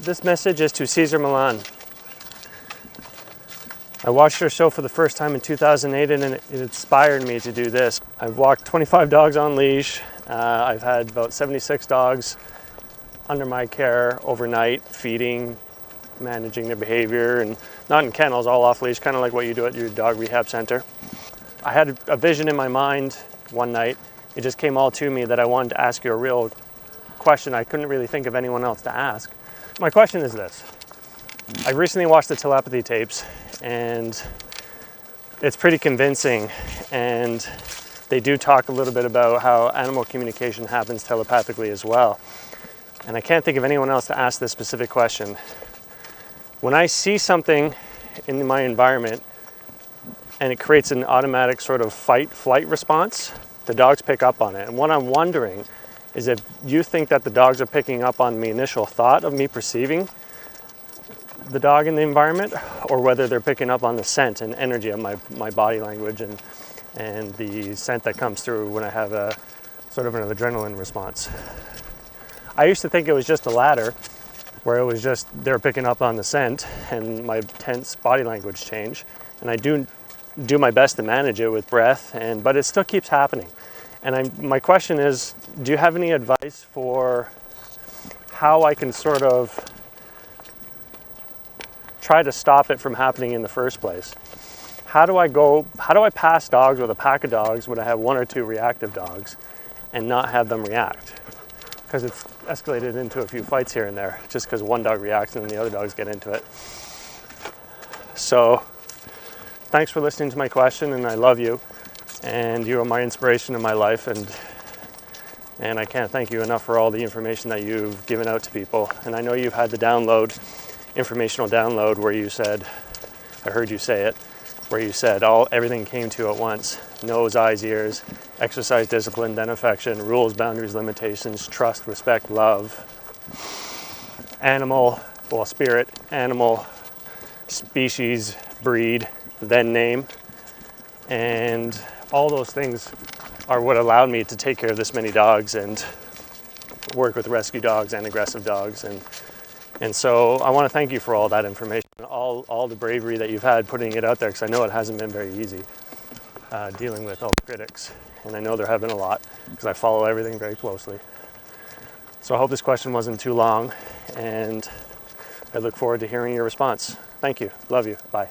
This message is to Cesar Milan. I watched your show for the first time in 2008 and it inspired me to do this. I've walked 25 dogs on leash. I've had about 76 dogs under my care overnight, feeding, managing their behavior, and not in kennels, all off leash, kind of like what you do at your dog rehab center. I had a vision in my mind one night. It just came all to me that I wanted to ask you a real question I couldn't really think of anyone else to ask. My question is this. I recently watched the Telepathy tapes and it's pretty convincing, and they do talk a little bit about how animal communication happens telepathically as well. And I can't think of anyone else to ask this specific question. When I see something in my environment and it creates an automatic sort of fight-flight response, the dogs pick up on it. And what I'm wondering is if you think that the dogs are picking up on the initial thought of me perceiving the dog in the environment, or whether they're picking up on the scent and energy of my body language and the scent that comes through when I have a sort of an adrenaline response. I used to think it was just the latter, where it was just they're picking up on the scent and my tense body language change. And I do my best to manage it with breath, but it still keeps happening. And my question is, do you have any advice for how I can sort of try to stop it from happening in the first place? How do I pass dogs with a pack of dogs when I have one or two reactive dogs and not have them react? Because it's escalated into a few fights here and there, just because one dog reacts and then the other dogs get into it. So thanks for listening to my question, and I love you, and you are my inspiration in my life, and I can't thank you enough for all the information that you've given out to people. And I know you've had the informational download where you said, I heard you say it, where you said everything came to you at once: nose, eyes, ears, exercise, discipline, then affection, rules, boundaries, limitations, trust, respect, love, spirit, animal, species, breed, then name. And all those things are what allowed me to take care of this many dogs and work with rescue dogs and aggressive dogs. And so I want to thank you for all that information, all the bravery that you've had putting it out there, because I know it hasn't been very easy dealing with all the critics. And I know there have been a lot, because I follow everything very closely. So I hope this question wasn't too long, and I look forward to hearing your response. Thank you. Love you. Bye.